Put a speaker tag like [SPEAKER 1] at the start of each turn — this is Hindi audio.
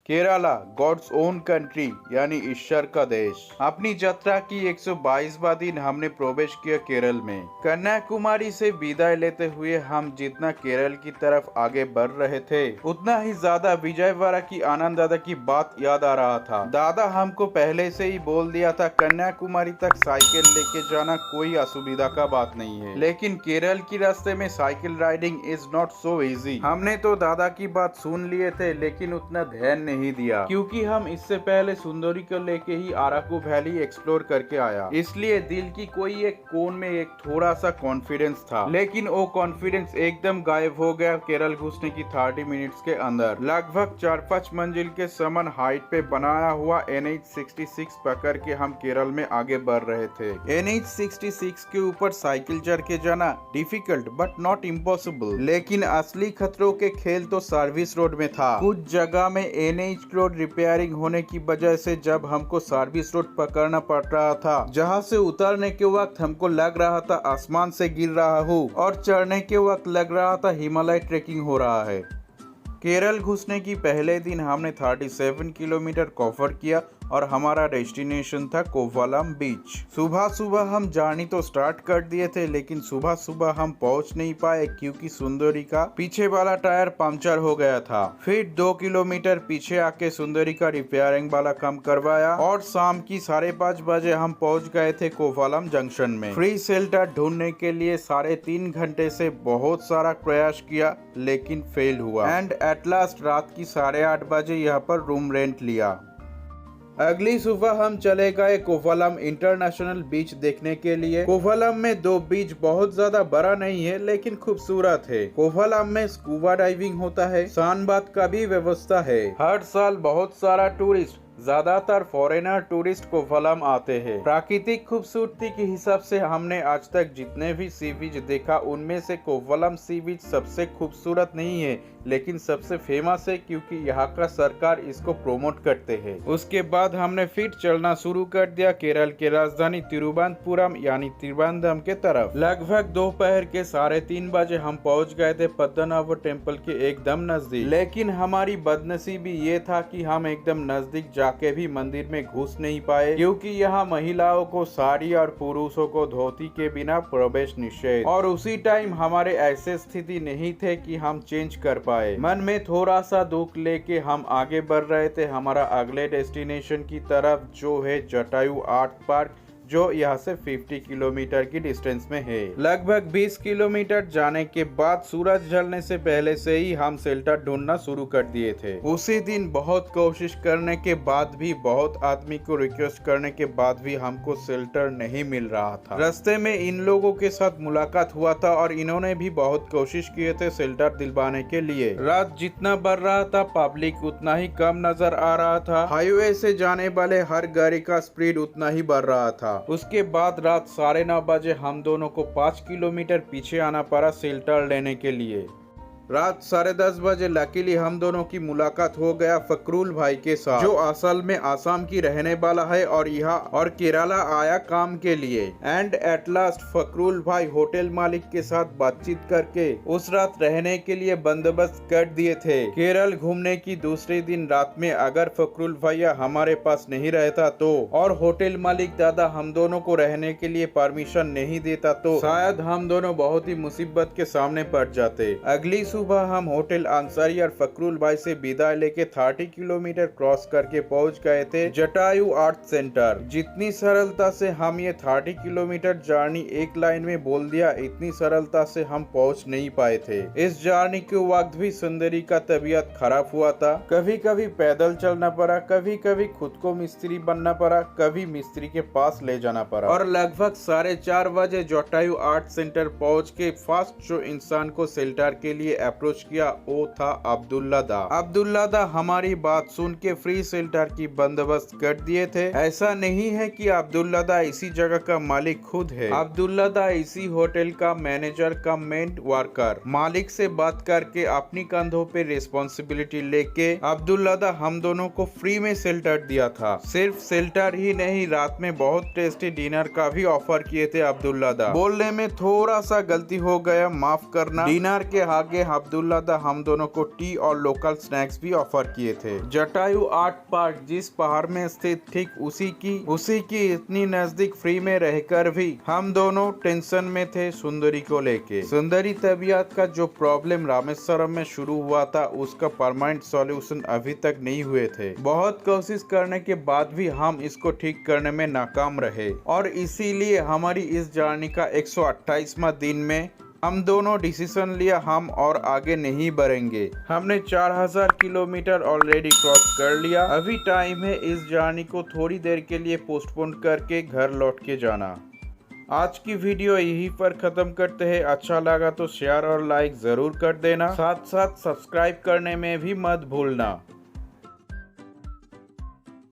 [SPEAKER 1] केरला गॉड्स ओन कंट्री यानी ईश्वर का देश। अपनी यात्रा की 122वां दिन हमने प्रवेश किया केरल में। कन्याकुमारी से विदाई लेते हुए हम जितना केरल की तरफ आगे बढ़ रहे थे उतना ही ज्यादा विजयवाड़ा की आनंद दादा की बात याद आ रहा था। दादा हमको पहले से ही बोल दिया था कन्याकुमारी तक साइकिल लेके जाना कोई असुविधा का बात नहीं है, लेकिन केरल की रास्ते में cycle riding is not so easy. हमने तो दादा की बात सुन लिए थे लेकिन उतना ध्यान नहीं दिया क्योंकि हम इससे पहले सुंदरी को लेके ही अराकू वैली एक्सप्लोर करके आया, इसलिए दिल की कोई एक कोन में एक थोड़ा सा कॉन्फिडेंस था। लेकिन वो कॉन्फिडेंस एकदम गायब हो गया केरल घुसने की 30 मिनट्स के अंदर। लगभग 4-5 मंजिल के समान हाइट पे बनाया हुआ NH66 पकड़ के हम केरल में आगे बढ़ रहे थे। NH66 के ऊपर साइकिल चढ़ के जाना डिफिकल्ट बट नॉट इम्पॉसिबल, लेकिन असली खतरों के खेल तो सर्विस रोड में था। कुछ जगह में NH रोड रिपेयरिंग होने की वजह से जब हमको सर्विस रोड पकड़ना पड़ रहा था, जहां से उतरने के वक्त हमको लग रहा था आसमान से गिर रहा हूँ और चढ़ने के वक्त लग रहा था हिमालय ट्रेकिंग हो रहा है। केरल घुसने की पहले दिन हमने 37 किलोमीटर कवर किया और हमारा डेस्टिनेशन था कोवलम बीच। सुबह सुबह हम जर्नी तो स्टार्ट कर दिए थे, लेकिन सुबह सुबह हम पहुंच नहीं पाए क्योंकि सुंदरी का पीछे वाला टायर पंक्चर हो गया था। फिर 2 किलोमीटर पीछे आके सुंदरी का रिपेयरिंग वाला काम करवाया और शाम की 5:30 बजे हम पहुंच गए थे कोवलम जंक्शन में। फ्री शेल्टर ढूंढने के लिए 3.5 घंटे से बहुत सारा प्रयास किया लेकिन फेल हुआ एंड एट लास्ट रात की 8:30 बजे यहाँ पर रूम रेंट लिया। अगली सुबह हम चले गए कोवलम इंटरनेशनल बीच देखने के लिए। कोवलम में 2 बीच बहुत ज्यादा बड़ा नहीं है लेकिन खूबसूरत है। कोवलम में स्कूबा डाइविंग होता है, सनबाथ का भी व्यवस्था है। हर साल बहुत सारा टूरिस्ट, ज्यादातर फॉरेनर टूरिस्ट कोवलम आते हैं। प्राकृतिक खूबसूरती के हिसाब से हमने आज तक जितने भी सी बीच देखा उनमें से कोवलम सी बीच सबसे खूबसूरत नहीं है लेकिन सबसे फेमस है क्योंकि यहाँ का सरकार इसको प्रमोट करते हैं। उसके बाद हमने फिर चलना शुरू कर दिया केरल के राजधानी तिरुवनंतपुरम यानी त्रिवेंद्रम के तरफ। लगभग दोपहर के 3:30 बजे हम पहुँच गए थे पद्मनाभ टेम्पल के एकदम नजदीक। लेकिन हमारी बदनसीबी ये था कि हम एकदम नजदीक जाके भी मंदिर में घुस नहीं पाए क्योंकि यहाँ महिलाओं को साड़ी और पुरुषों को धोती के बिना प्रवेश निषेध, और उसी टाइम हमारे ऐसे स्थिति नहीं थे कि हम चेंज कर पाए। मन में थोड़ा सा दुख लेके हम आगे बढ़ रहे थे हमारा अगले डेस्टिनेशन की तरफ जो है जटायु आर्ट पार्क, जो यहाँ से 50 किलोमीटर की डिस्टेंस में है। लगभग 20 किलोमीटर जाने के बाद सूरज ढलने से पहले से ही हम शेल्टर ढूंढना शुरू कर दिए थे। उसी दिन बहुत कोशिश करने के बाद भी, बहुत आदमी को रिक्वेस्ट करने के बाद भी हमको शेल्टर नहीं मिल रहा था। रास्ते में इन लोगों के साथ मुलाकात हुआ था और इन्होंने भी बहुत कोशिश किए थे शेल्टर दिलवाने के लिए। रात जितना बढ़ रहा था पब्लिक उतना ही कम नजर आ रहा था। हाईवे से जाने वाले हर गाड़ी का स्पीड उतना ही बढ़ रहा था। उसके बाद रात 9:30 बजे हम दोनों को 5 किलोमीटर पीछे आना पड़ा शेल्टर लेने के लिए। रात 10:30 बजे लकीली हम दोनों की मुलाकात हो गया फकरुल भाई के साथ, जो असल में आसाम की रहने वाला है और यहाँ और केरला आया काम के लिए। एंड एट लास्ट फकरुल भाई होटल मालिक के साथ बातचीत करके उस रात रहने के लिए बंदोबस्त कर दिए थे। केरल घूमने की दूसरे दिन रात में अगर फकरुल भैया हमारे पास नहीं रहता तो, और होटल मालिक दादा हम दोनों को रहने के लिए परमिशन नहीं देता तो शायद हम दोनों बहुत ही मुसीबत के सामने पड़ जाते। अगली सुबह हम होटल अंसारी और फकरुल भाई से विदाई लेके 30 किलोमीटर क्रॉस करके पहुंच गए थे जटायु आर्ट सेंटर। जितनी सरलता से हम ये 30 किलोमीटर जर्नी एक लाइन में बोल दिया, इतनी सरलता से हम पहुंच नहीं पाए थे। इस जर्नी के वक्त भी सुंदरी का तबीयत खराब हुआ था। कभी कभी पैदल चलना पड़ा, कभी कभी खुद को मिस्त्री बनना पड़ा, कभी मिस्त्री के पास ले जाना पड़ा। और लगभग 4:30 बजे जटायु आर्ट सेंटर पहुँच के फर्स्ट जो इंसान को शेल्टर के लिए अप्रोच किया वो था अब्दुल्ला दा। अब्दुल्ला दा हमारी बात सुन के फ्री शेल्टर की बंदोबस्त कर दिए थे। ऐसा नहीं है कि अब्दुल्ला दा इसी जगह का मालिक खुद है। अब्दुल्ला दा इसी होटल का मैनेजर का मेन वर्कर। मालिक से बात करके अपनी कंधों पे रिस्पॉन्सिबिलिटी लेके अब्दुल्ला दा हम दोनों को फ्री में शेल्टर दिया था। सिर्फ शेल्टर ही नहीं, रात में बहुत टेस्टी डिनर का भी ऑफर किए थे अब्दुल्ला दा। बोलने में थोड़ा सा गलती हो गया, माफ करना। डिनर के आगे अब्दुल्ला दा हम दोनों को टी और लोकल स्नैक्स भी ऑफर किए थे। जटायु आर्ट पार्क जिस पहाड़ में स्थित ठीक उसी की इतनी नजदीक फ्री में रहकर भी हम दोनों टेंशन में थे सुंदरी को लेके। सुंदरी तबीयत का जो प्रॉब्लम रामेश्वरम में शुरू हुआ था उसका परमानेंट सॉल्यूशन अभी तक नहीं हुए थे। बहुत कोशिश करने के बाद भी हम इसको ठीक करने में नाकाम रहे और इसीलिए हमारी इस जर्नी का 128वां दिन में हम दोनों डिसीजन लिया हम और आगे नहीं बढ़ेंगे। हमने 4000 किलोमीटर ऑलरेडी क्रॉस कर लिया। अभी टाइम है इस जर्नी को थोड़ी देर के लिए पोस्टपोन करके घर लौट के जाना। आज की वीडियो यहीं पर खत्म करते हैं। अच्छा लगा तो शेयर और लाइक जरूर कर देना, साथ साथ सब्सक्राइब करने में भी मत भूलना।